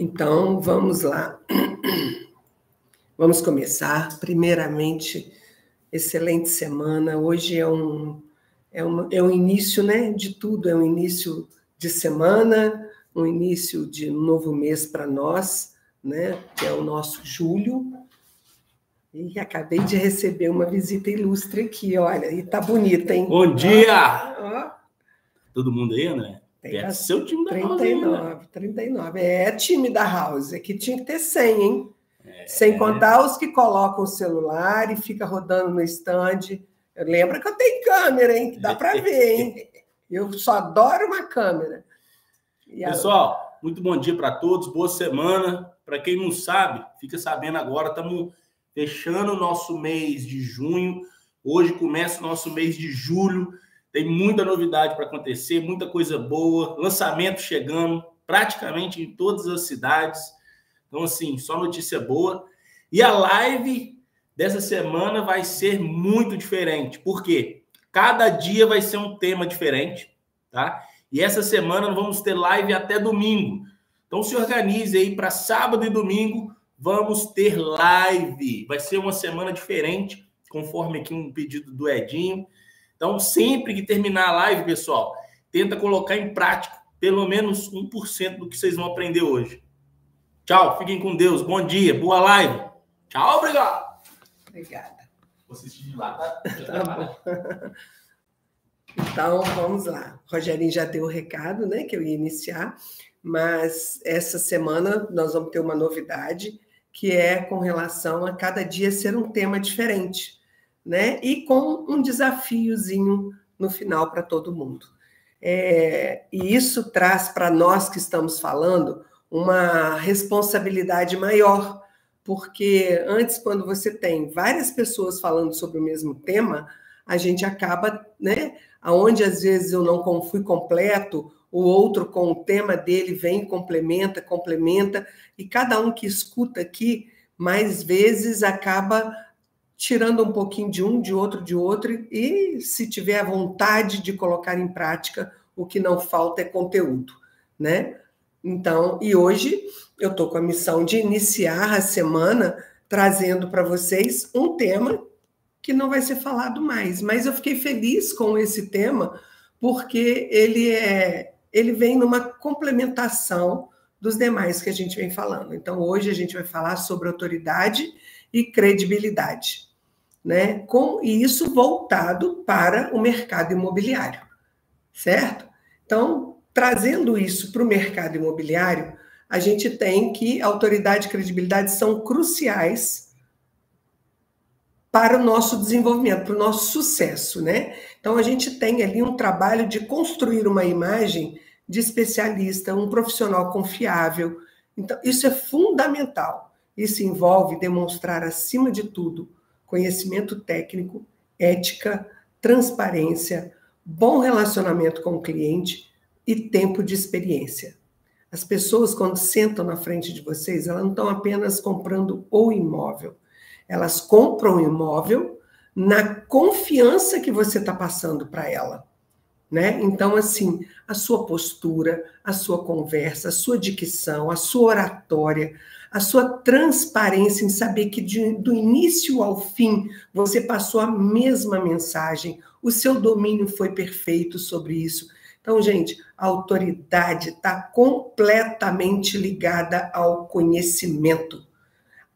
Então, vamos lá. Vamos começar. Primeiramente, excelente semana. Hoje é um início, né, de tudo. É um início de semana, um início de um novo mês para nós, né, que é o nosso julho. E acabei de receber uma visita ilustre aqui, olha, e tá bonita, hein? Bom dia! Ó. Todo mundo aí, André? É seu time da 39, House, 39. É time da House. Aqui tinha que ter 100, hein? Sem contar os que colocam o celular e fica rodando no stand. Lembra que eu tenho câmera, hein? Que dá para ver, hein? Eu só adoro uma câmera. Pessoal, muito bom dia para todos, boa semana. Para quem não sabe, fica sabendo agora, estamos fechando o nosso mês de junho. Hoje começa o nosso mês de julho. Tem muita novidade para acontecer, muita coisa boa, lançamento chegando praticamente em todas as cidades. Então, assim, só notícia boa. E a live dessa semana vai ser muito diferente. Por quê? Cada dia vai ser um tema diferente, tá? E essa semana nós vamos ter live até domingo. Então, se organize aí para sábado e domingo, vamos ter live. Vai ser uma semana diferente, conforme aqui um pedido do Edinho. Então, sempre que terminar a live, pessoal, tenta colocar em prática pelo menos 1% do que vocês vão aprender hoje. Tchau, fiquem com Deus. Bom dia, boa live. Tchau, obrigado. Obrigada. Vou assistir de lá, tá? Tá bom. Então, vamos lá. O Rogerinho já deu o recado, né, que eu ia iniciar, mas essa semana nós vamos ter uma novidade, que é com relação a cada dia ser um tema diferente, né? E com um desafiozinho no final para todo mundo. E isso traz para nós que estamos falando uma responsabilidade maior, porque antes, quando você tem várias pessoas falando sobre o mesmo tema, a gente acaba, né? Aonde às vezes eu não fui completo, o outro com o tema dele vem, complementa, e cada um que escuta aqui, mais vezes acaba tirando um pouquinho de um, de outro, e se tiver a vontade de colocar em prática, o que não falta é conteúdo, né? Então, e hoje eu estou com a missão de iniciar a semana trazendo para vocês um tema que não vai ser falado mais, mas eu fiquei feliz com esse tema, porque ele vem numa complementação dos demais que a gente vem falando. Então, hoje a gente vai falar sobre autoridade e credibilidade, né? E isso voltado para o mercado imobiliário, certo? Então, trazendo isso para o mercado imobiliário, a gente tem que autoridade e credibilidade são cruciais para o nosso desenvolvimento, para o nosso sucesso, né? Então, a gente tem ali um trabalho de construir uma imagem de especialista, um profissional confiável. Então, isso é fundamental. Isso envolve demonstrar, acima de tudo, conhecimento técnico, ética, transparência, bom relacionamento com o cliente e tempo de experiência. As pessoas, quando sentam na frente de vocês, elas não estão apenas comprando o imóvel. Elas compram o imóvel na confiança que você está passando para ela, né? Então, assim, a sua postura, a sua conversa, a sua dicção, a sua oratória, a sua transparência em saber que do início ao fim você passou a mesma mensagem, o seu domínio foi perfeito sobre isso. Então, gente, a autoridade está completamente ligada ao conhecimento,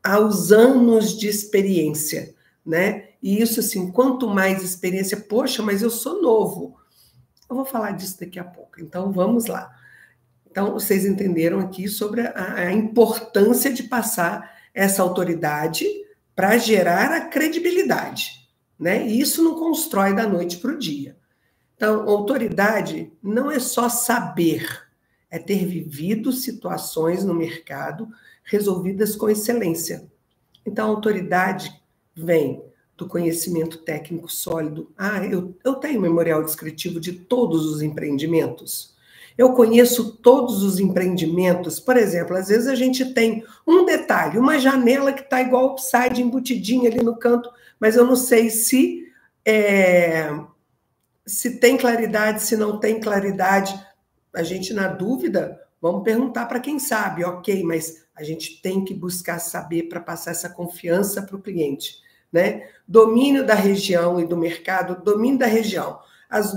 aos anos de experiência, né? E isso, assim, quanto mais experiência, poxa, mas eu sou novo. Eu vou falar disso daqui a pouco, então vamos lá. Então, vocês entenderam aqui sobre a importância de passar essa autoridade para gerar a credibilidade, né? E isso não constrói da noite para o dia. Então, autoridade não é só saber, é ter vivido situações no mercado resolvidas com excelência. Então, a autoridade vem do conhecimento técnico sólido. Eu tenho memorial descritivo de todos os empreendimentos. Eu conheço todos os empreendimentos. Por exemplo, às vezes a gente tem um detalhe, uma janela que está igual upside, embutidinha ali no canto, mas eu não sei se tem claridade, se não tem claridade. A gente, na dúvida, Vamos perguntar para quem sabe, ok, mas a gente tem que buscar saber para passar essa confiança para o cliente, né? Domínio da região e do mercado, domínio da região, os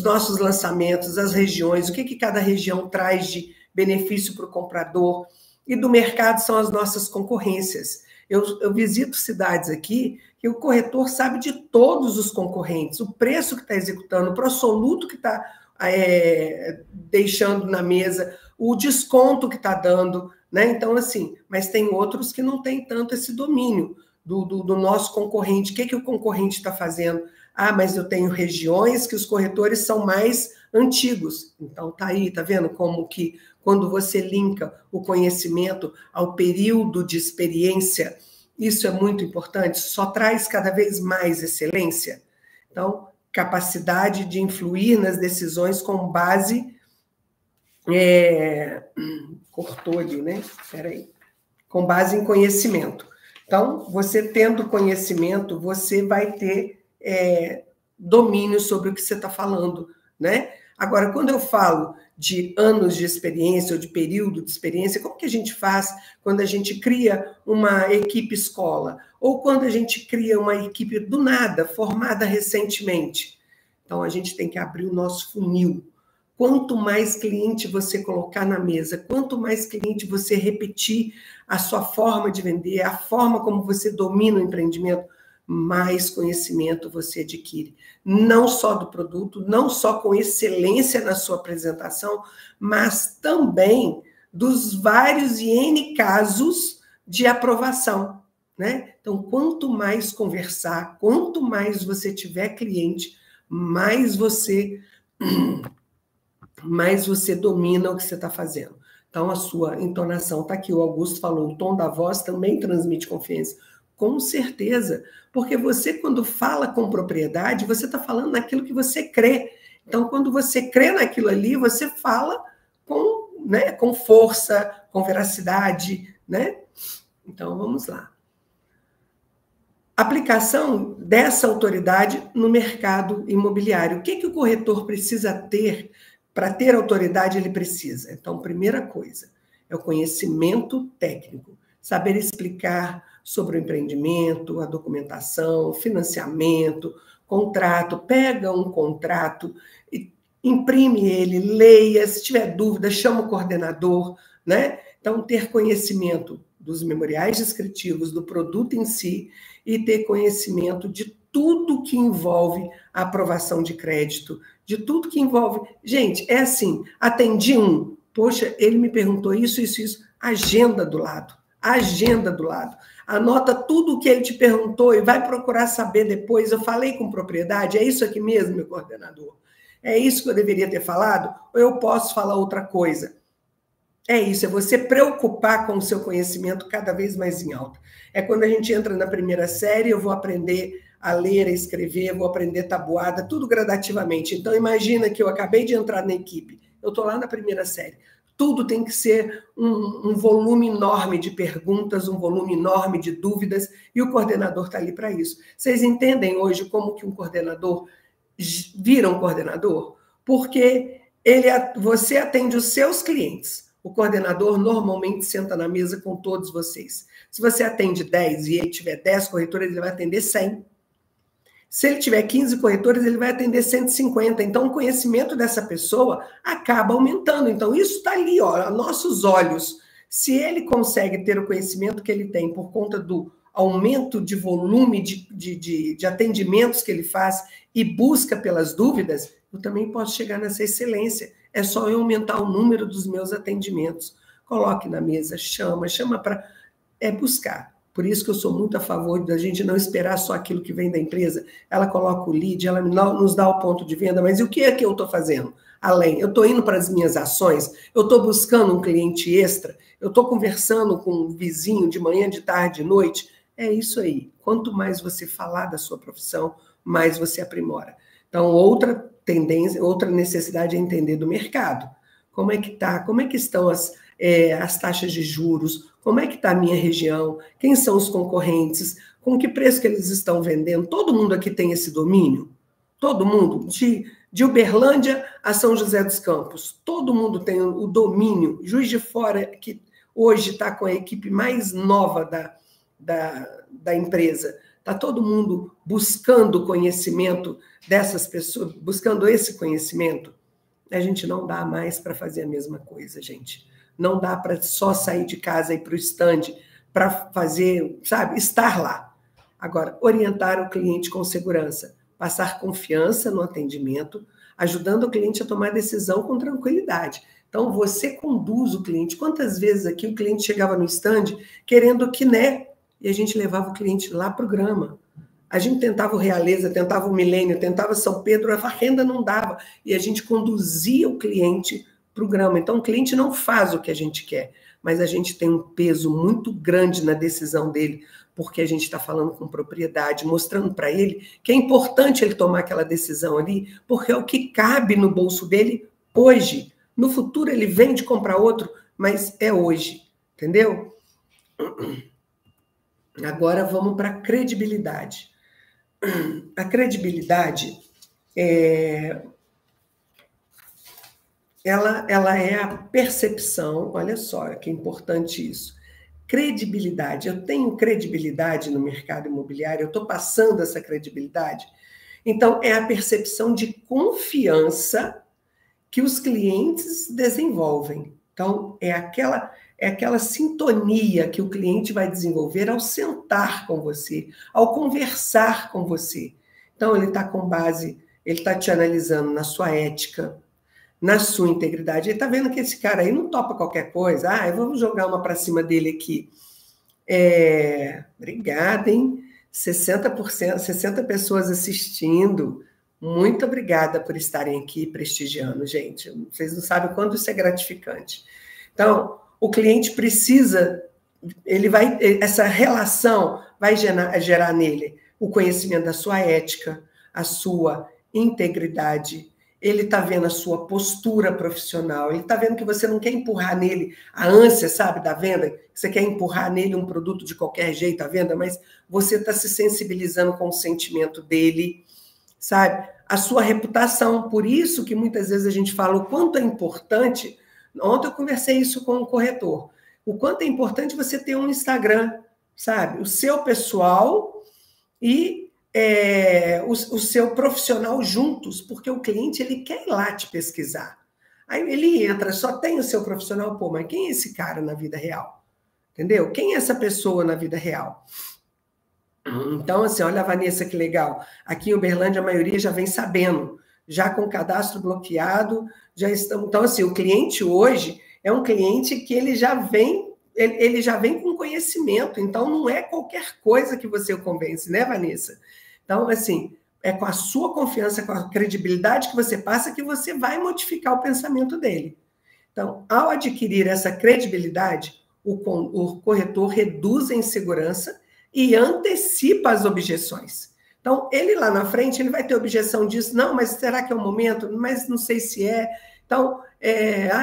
nossos lançamentos, as regiões, o que cada região traz de benefício para o comprador, e do mercado são as nossas concorrências. Eu visito cidades aqui que o corretor sabe de todos os concorrentes, o preço que está executando, o pró-soluto que está deixando na mesa, o desconto que está dando, né? Então, assim, mas tem outros que não têm tanto esse domínio do nosso concorrente. O que o concorrente está fazendo? Ah, mas eu tenho regiões que os corretores são mais antigos. Então, tá aí, tá vendo como que quando você linka o conhecimento ao período de experiência, isso é muito importante, só traz cada vez mais excelência. Então, capacidade de influir nas decisões com base... cortou ali, né? Espera aí. Com base em conhecimento. Então, você tendo conhecimento, você vai ter domínio sobre o que você está falando, né? Agora, quando eu falo de anos de experiência ou de período de experiência, como que a gente faz quando a gente cria uma equipe escola? Ou quando a gente cria uma equipe do nada, formada recentemente? Então, a gente tem que abrir o nosso funil. Quanto mais cliente você colocar na mesa, quanto mais cliente você repetir a sua forma de vender, a forma como você domina o empreendimento, mais conhecimento você adquire. Não só do produto, não só com excelência na sua apresentação, mas também dos vários e N casos de aprovação, né? Então, quanto mais conversar, quanto mais você tiver cliente, mais você domina o que você está fazendo. Então, a sua entonação está aqui, o Augusto falou, o tom da voz também transmite confiança. Com certeza, porque você, quando fala com propriedade, você está falando naquilo que você crê. Então, quando você crê naquilo ali, você fala com força, com veracidade, né? Então, vamos lá. Aplicação dessa autoridade no mercado imobiliário. O que o corretor precisa ter? Para ter autoridade, ele precisa. Então, primeira coisa, é o conhecimento técnico. Saber explicar sobre o empreendimento, a documentação, financiamento, contrato. Pega um contrato, imprime ele, leia. Se tiver dúvida, chama o coordenador, né? Então, ter conhecimento dos memoriais descritivos, do produto em si, e ter conhecimento de tudo que envolve a aprovação de crédito, de tudo que envolve... Gente, é assim, atendi um, poxa, ele me perguntou isso, agenda do lado, anota tudo o que ele te perguntou e vai procurar saber depois, eu falei com propriedade, é isso aqui mesmo, meu coordenador? É isso que eu deveria ter falado? Ou eu posso falar outra coisa? É isso, é você preocupar com o seu conhecimento cada vez mais em alta. É quando a gente entra na primeira série, eu vou aprender a ler, a escrever, vou aprender tabuada, tudo gradativamente. Então, imagina que eu acabei de entrar na equipe, eu estou lá na primeira série. Tudo tem que ser um volume enorme de perguntas, um volume enorme de dúvidas, e o coordenador está ali para isso. Vocês entendem hoje como que um coordenador vira um coordenador? Porque você atende os seus clientes. O coordenador normalmente senta na mesa com todos vocês. Se você atende 10 e ele tiver 10 corretores, ele vai atender 100. Se ele tiver 15 corretores, ele vai atender 150. Então, o conhecimento dessa pessoa acaba aumentando. Então, isso está ali, ó, a nossos olhos. Se ele consegue ter o conhecimento que ele tem por conta do aumento de volume de atendimentos que ele faz e busca pelas dúvidas, eu também posso chegar nessa excelência. É só eu aumentar o número dos meus atendimentos. Coloque na mesa, chama para buscar. Por isso que eu sou muito a favor da gente não esperar só aquilo que vem da empresa. Ela coloca o lead, ela nos dá o ponto de venda, mas e o que é que eu estou fazendo? Além, eu estou indo para as minhas ações, eu estou buscando um cliente extra, eu estou conversando com um vizinho de manhã, de tarde, de noite. É isso aí. Quanto mais você falar da sua profissão, mais você aprimora. Então, outra tendência, outra necessidade é entender do mercado. Como é que está? Como é que estão as taxas de juros? Como é que está a minha região? Quem são os concorrentes? Com que preço que eles estão vendendo? Todo mundo aqui tem esse domínio? Todo mundo? De Uberlândia a São José dos Campos, todo mundo tem o domínio. Juiz de Fora, que hoje está com a equipe mais nova da empresa, está todo mundo buscando o conhecimento dessas pessoas, buscando esse conhecimento. A gente não dá mais para fazer a mesma coisa, gente. Não dá para só sair de casa e ir para o stand para fazer, sabe, estar lá. Agora, orientar o cliente com segurança, passar confiança no atendimento, ajudando o cliente a tomar decisão com tranquilidade. Então, você conduz o cliente. Quantas vezes aqui o cliente chegava no stand querendo quiné, e a gente levava o cliente lá para o Grama. A gente tentava o Realeza, tentava o Milênio, tentava São Pedro, a renda não dava, e a gente conduzia o cliente para o Grama. Então, o cliente não faz o que a gente quer, mas a gente tem um peso muito grande na decisão dele, porque a gente está falando com propriedade, mostrando para ele que é importante ele tomar aquela decisão ali, porque é o que cabe no bolso dele hoje. No futuro ele vem de comprar outro, mas é hoje, entendeu? Agora vamos para a credibilidade. A credibilidade ela é a percepção, olha só, que é importante isso. Credibilidade, eu tenho credibilidade no mercado imobiliário, eu estou passando essa credibilidade. Então, é a percepção de confiança que os clientes desenvolvem. Então, é aquela sintonia que o cliente vai desenvolver ao sentar com você, ao conversar com você. Então, ele está com base, ele está te analisando na sua ética, na sua integridade. Ele está vendo que esse cara aí não topa qualquer coisa. Ah, eu vou jogar uma para cima dele aqui. Obrigada, hein? 60 pessoas assistindo. Muito obrigada por estarem aqui prestigiando, gente. Vocês não sabem o quanto isso é gratificante. Então, o cliente precisa, essa relação vai gerar nele o conhecimento da sua ética, a sua integridade. Ele está vendo a sua postura profissional, ele está vendo que você não quer empurrar nele a ânsia, sabe, da venda, que você quer empurrar nele um produto de qualquer jeito à venda, mas você está se sensibilizando com o sentimento dele, sabe? A sua reputação, por isso que muitas vezes a gente fala o quanto é importante. Ontem eu conversei isso com um corretor, o quanto é importante você ter um Instagram, sabe? O seu pessoal e o seu profissional juntos, porque o cliente ele quer ir lá te pesquisar. Aí ele entra, só tem o seu profissional, pô, mas quem é esse cara na vida real? Entendeu? Quem é essa pessoa na vida real? Então, assim, olha a Vanessa, que legal. Aqui em Uberlândia, a maioria já vem sabendo, já com o cadastro bloqueado, já estamos... Então, assim, o cliente hoje é um cliente que ele já vem com conhecimento, então não é qualquer coisa que você o convence, né, Vanessa? Então, assim, é com a sua confiança, com a credibilidade que você passa, que você vai modificar o pensamento dele. Então, ao adquirir essa credibilidade, o corretor reduz a insegurança e antecipa as objeções. Então, ele lá na frente, ele vai ter objeção disso, não, mas será que é o momento? Mas não sei se é. Então,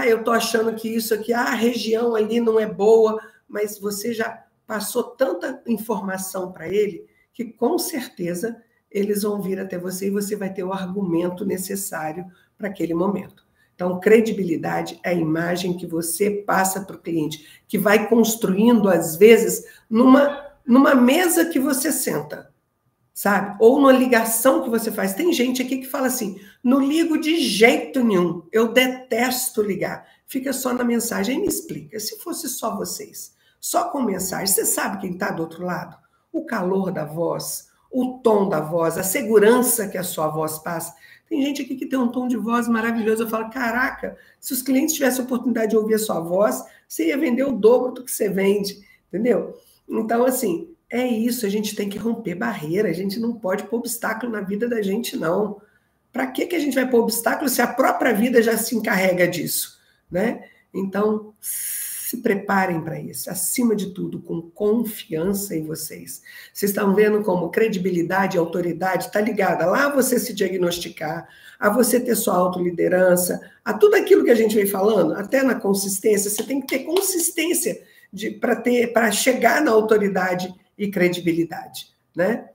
eu estou achando que isso aqui, a região ali não é boa, mas você já passou tanta informação para ele que, com certeza, eles vão vir até você e você vai ter o argumento necessário para aquele momento. Então, credibilidade é a imagem que você passa para o cliente, que vai construindo, às vezes, numa mesa que você senta, sabe? Ou numa ligação que você faz. Tem gente aqui que fala assim, não ligo de jeito nenhum, eu detesto ligar. Fica só na mensagem. Aí me explica, se fosse só vocês, só com mensagem, você sabe quem está do outro lado? O calor da voz, o tom da voz, a segurança que a sua voz passa. Tem gente aqui que tem um tom de voz maravilhoso. Eu falo, caraca, se os clientes tivessem a oportunidade de ouvir a sua voz, você ia vender o dobro do que você vende, entendeu? Então, assim, é isso, a gente tem que romper barreira, a gente não pode pôr obstáculo na vida da gente, não. Para que a gente vai pôr obstáculo se a própria vida já se encarrega disso, né? Então, se preparem para isso, acima de tudo, com confiança em vocês. Vocês estão vendo como credibilidade e autoridade está ligada lá a você se diagnosticar, a você ter sua autoliderança, a tudo aquilo que a gente vem falando, até na consistência, você tem que ter consistência para chegar na autoridade e credibilidade, né?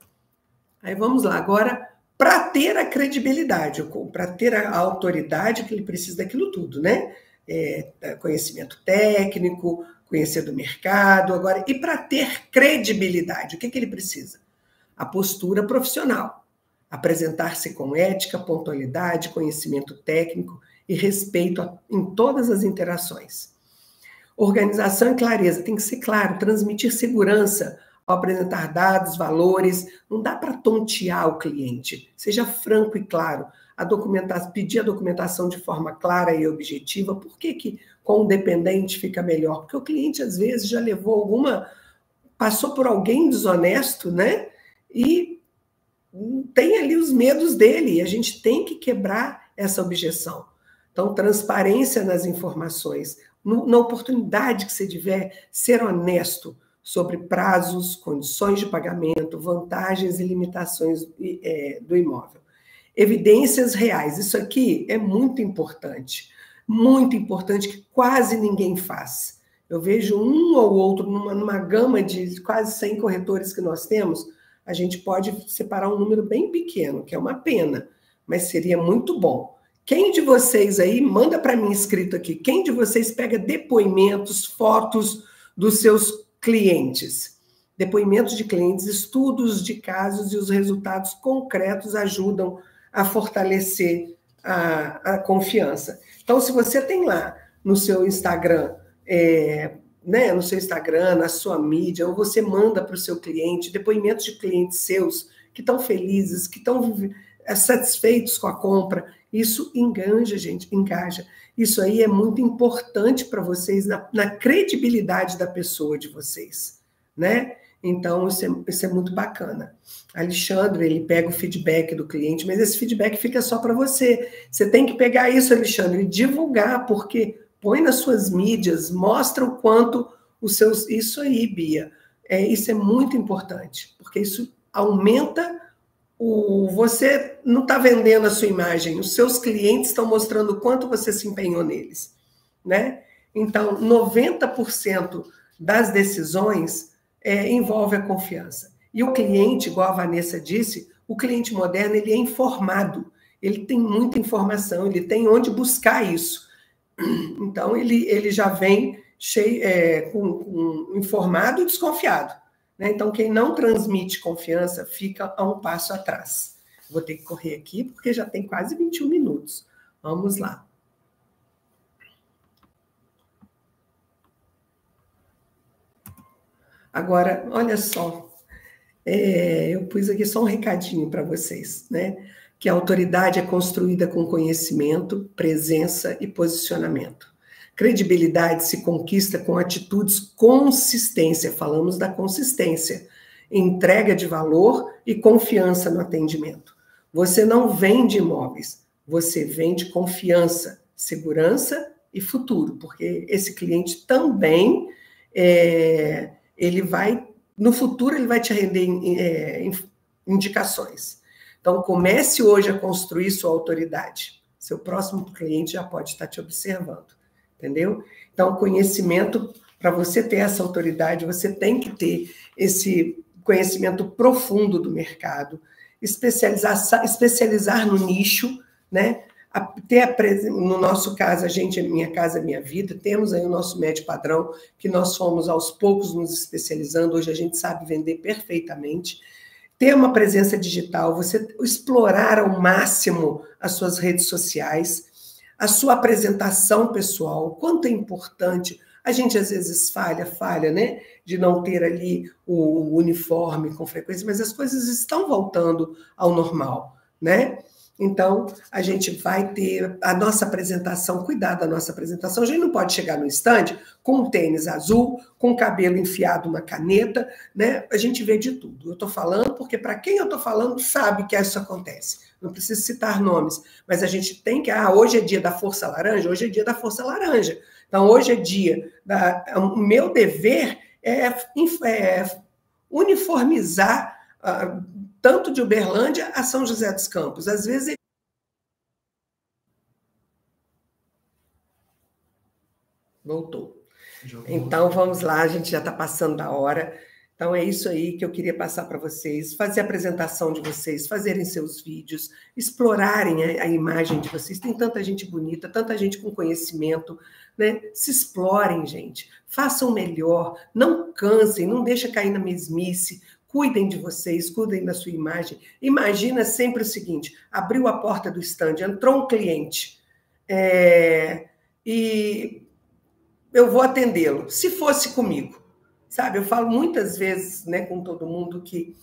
Aí vamos lá, agora para ter a credibilidade, para ter a autoridade que ele precisa daquilo tudo, né? Conhecimento técnico, conhecer do mercado, agora, e para ter credibilidade, o que ele precisa? A postura profissional, apresentar-se com ética, pontualidade, conhecimento técnico e respeito em todas as interações. Organização e clareza, tem que ser claro, transmitir segurança ao apresentar dados, valores, não dá para tontear o cliente, seja franco e claro, pedir a documentação de forma clara e objetiva. Por que com o dependente fica melhor? Porque o cliente, às vezes, já passou por alguém desonesto, né? E tem ali os medos dele, e a gente tem que quebrar essa objeção. Então, transparência nas informações, na oportunidade que você tiver, ser honesto sobre prazos, condições de pagamento, vantagens e limitações do imóvel. Evidências reais, isso aqui é muito importante que quase ninguém faz. Eu vejo um ou outro, numa gama de quase 100 corretores que nós temos, a gente pode separar um número bem pequeno, que é uma pena, mas seria muito bom. Quem de vocês aí, manda para mim escrito aqui, quem de vocês pega depoimentos, fotos dos seus clientes? Depoimentos de clientes, estudos de casos e os resultados concretos ajudam a fortalecer a confiança. Então, se você tem lá no seu Instagram, no seu Instagram, na sua mídia, ou você manda para o seu cliente depoimentos de clientes seus que estão felizes, que estão satisfeitos com a compra, isso engaja, gente, engaja. Isso aí é muito importante para vocês, na credibilidade da pessoa de vocês, né? Então, isso é muito bacana. Alexandre, ele pega o feedback do cliente, mas esse feedback fica só para você. Você tem que pegar isso, Alexandre, e divulgar, porque põe nas suas mídias, mostra o quanto Isso aí, Bia, isso é muito importante, porque isso aumenta Você não está vendendo a sua imagem, os seus clientes estão mostrando o quanto você se empenhou neles, né? Então, 90% das decisões envolve a confiança. E o cliente, igual a Vanessa disse, o cliente moderno, ele é informado, ele tem muita informação, ele tem onde buscar isso. Então, ele já vem informado e desconfiado, né? Então, quem não transmite confiança fica a um passo atrás. Vou ter que correr aqui, porque já tem quase 21 minutos. Vamos lá. Agora, olha só, eu pus aqui só um recadinho para vocês, né? Que a autoridade é construída com conhecimento, presença e posicionamento. Credibilidade se conquista com atitudes, consistência, falamos da consistência, entrega de valor e confiança no atendimento. Você não vende imóveis, você vende confiança, segurança e futuro, porque esse cliente também, no futuro, ele vai te render indicações. Então, comece hoje a construir sua autoridade. Seu próximo cliente já pode estar te observando. Entendeu? Então, conhecimento, para você ter essa autoridade, você tem que ter esse conhecimento profundo do mercado, especializar no nicho, né? No nosso caso, Minha Casa Minha Vida, temos aí o nosso médio padrão, que nós fomos aos poucos nos especializando, hoje a gente sabe vender perfeitamente. Ter uma presença digital, você explorar ao máximo as suas redes sociais, a sua apresentação pessoal, quanto é importante. A gente às vezes falha, né? De não ter ali o uniforme com frequência, mas as coisas estão voltando ao normal, né? Então, a gente vai ter a nossa apresentação, cuidar da nossa apresentação. A gente não pode chegar no stand com um tênis azul, com o cabelo enfiado uma caneta, né? A gente vê de tudo. Eu estou falando porque, para quem eu estou falando, sabe que isso acontece. Não preciso citar nomes, mas a gente tem que... hoje é dia da Força Laranja, hoje é dia da Força Laranja. Então, hoje é dia... O meu dever é uniformizar... tanto de Uberlândia a São José dos Campos. Às vezes... Voltou. Então, vamos lá, a gente já está passando da hora. Então, é isso aí que eu queria passar para vocês, fazer a apresentação de vocês, fazerem seus vídeos, explorarem a imagem de vocês. Tem tanta gente bonita, tanta gente com conhecimento, né? Se explorem, gente. Façam melhor, não cansem, não deixem cair na mesmice. Cuidem de vocês, cuidem da sua imagem. Imagina sempre o seguinte, abriu a porta do stand, entrou um cliente, e eu vou atendê-lo, se fosse comigo. Sabe, eu falo muitas vezes, né, com todo mundo que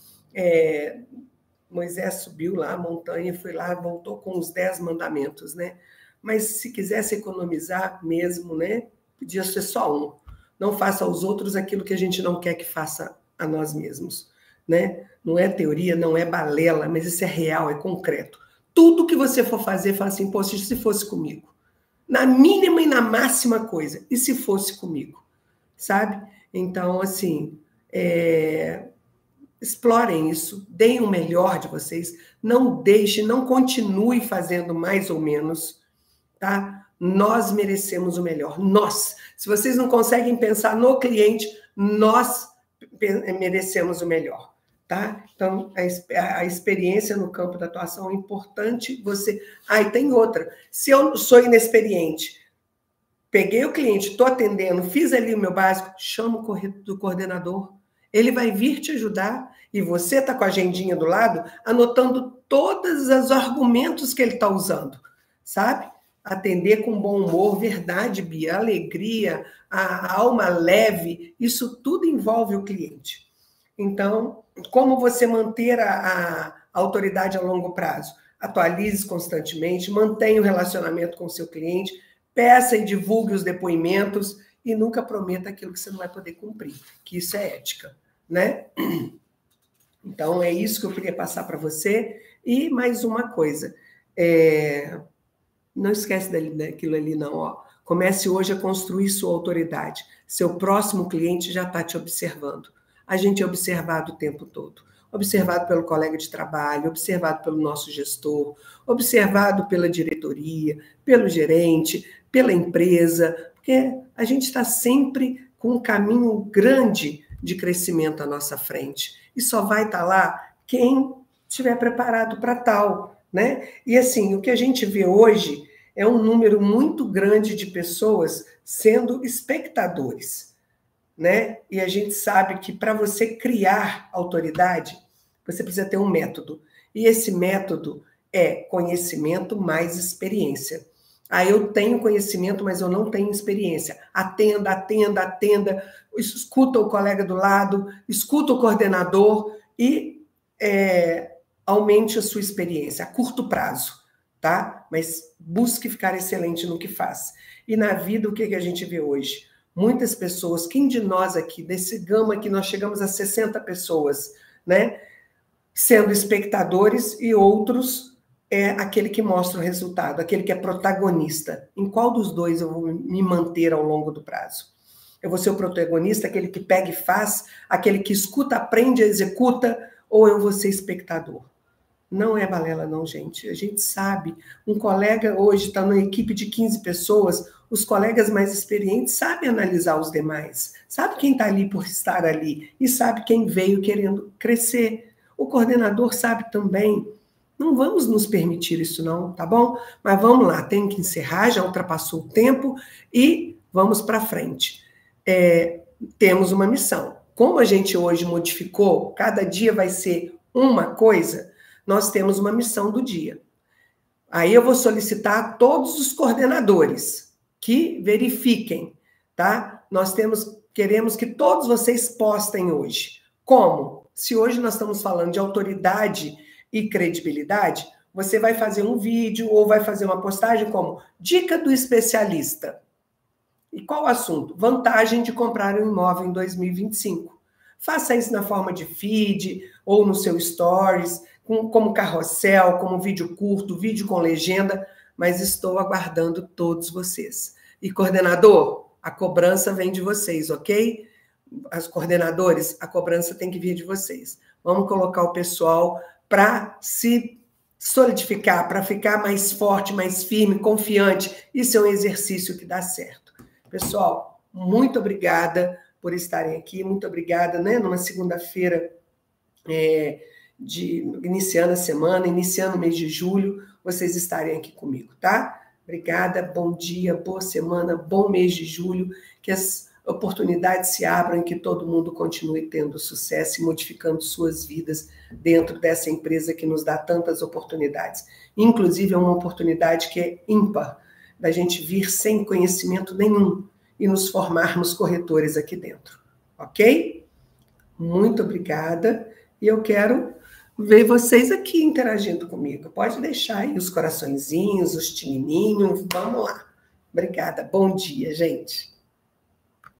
Moisés subiu lá a montanha, foi lá, voltou com os 10 mandamentos, né? Mas se quisesse economizar mesmo, né, podia ser só um. Não faça aos outros aquilo que a gente não quer que faça a nós mesmos, né? Não é teoria, não é balela, mas isso é real, é concreto. Tudo que você for fazer, fala assim, pô, se fosse comigo. Na mínima e na máxima coisa, e se fosse comigo, sabe? Então, assim, explorem isso, deem o melhor de vocês, não deixem, não continue fazendo mais ou menos, tá? Nós merecemos o melhor, nós. Se vocês não conseguem pensar no cliente, nós merecemos o melhor, tá? Então, a experiência no campo da atuação é importante você... e tem outra, se eu sou inexperiente... Peguei o cliente, estou atendendo, fiz ali o meu básico, chama o coordenador. Ele vai vir te ajudar e você está com a agendinha do lado, anotando todos os argumentos que ele está usando, sabe? Atender com bom humor, verdade, Bia, alegria, a alma leve, isso tudo envolve o cliente. Então, como você manter a autoridade a longo prazo? Atualize constantemente, mantenha o relacionamento com o seu cliente, peça e divulgue os depoimentos e nunca prometa aquilo que você não vai poder cumprir, que isso é ética, né? Então, é isso que eu queria passar para você. E mais uma coisa, não esquece daquilo ali não, ó. Comece hoje a construir sua autoridade. Seu próximo cliente já está te observando. A gente é observado o tempo todo. Observado pelo colega de trabalho, observado pelo nosso gestor, observado pela diretoria, pelo gerente, pela empresa, porque a gente está sempre com um caminho grande de crescimento à nossa frente. E só vai estar lá quem estiver preparado para tal, né? E assim, o que a gente vê hoje é um número muito grande de pessoas sendo espectadores, né? E a gente sabe que para você criar autoridade, você precisa ter um método. E esse método é conhecimento mais experiência. Eu tenho conhecimento, mas eu não tenho experiência. Atenda, escuta o colega do lado, escuta o coordenador e aumente a sua experiência a curto prazo, tá? Mas busque ficar excelente no que faz. E na vida, o que a gente vê hoje? Muitas pessoas, quem de nós aqui, desse gama que nós chegamos a 60 pessoas, né? Sendo espectadores e outros é aquele que mostra o resultado, aquele que é protagonista. Em qual dos dois eu vou me manter ao longo do prazo? Eu vou ser o protagonista, aquele que pega e faz, aquele que escuta, aprende, executa, ou eu vou ser espectador? Não é balela não, gente. A gente sabe. Um colega hoje está numa equipe de 15 pessoas, os colegas mais experientes sabem analisar os demais, sabe quem está ali por estar ali e sabe quem veio querendo crescer. O coordenador sabe também. Não vamos nos permitir isso não, tá bom? Mas vamos lá, tem que encerrar, já ultrapassou o tempo e vamos para frente. Temos uma missão. Como a gente hoje modificou, cada dia vai ser uma coisa, nós temos uma missão do dia. Aí eu vou solicitar a todos os coordenadores que verifiquem, tá? Queremos que todos vocês postem hoje. Como? Se hoje nós estamos falando de autoridade e credibilidade, você vai fazer um vídeo ou vai fazer uma postagem como dica do especialista. E qual o assunto? Vantagem de comprar um imóvel em 2025. Faça isso na forma de feed ou no seu stories, como carrossel, como vídeo curto, vídeo com legenda, mas estou aguardando todos vocês. E coordenador, a cobrança vem de vocês, ok? As coordenadores, a cobrança tem que vir de vocês. Vamos colocar o pessoal para se solidificar, para ficar mais forte, mais firme, confiante. Isso é um exercício que dá certo. Pessoal, muito obrigada. por estarem aqui. Muito obrigada, né? Numa segunda-feira, iniciando a semana, iniciando o mês de julho, vocês estarem aqui comigo, tá? Obrigada, bom dia, boa semana, bom mês de julho, que as oportunidades se abram e que todo mundo continue tendo sucesso e modificando suas vidas dentro dessa empresa que nos dá tantas oportunidades. Inclusive, é uma oportunidade que é ímpar, da gente vir sem conhecimento nenhum e nos formarmos corretores aqui dentro, ok? Muito obrigada, e eu quero ver vocês aqui interagindo comigo. Pode deixar aí os coraçõezinhos, os tinininhos, vamos lá. Obrigada, bom dia, gente.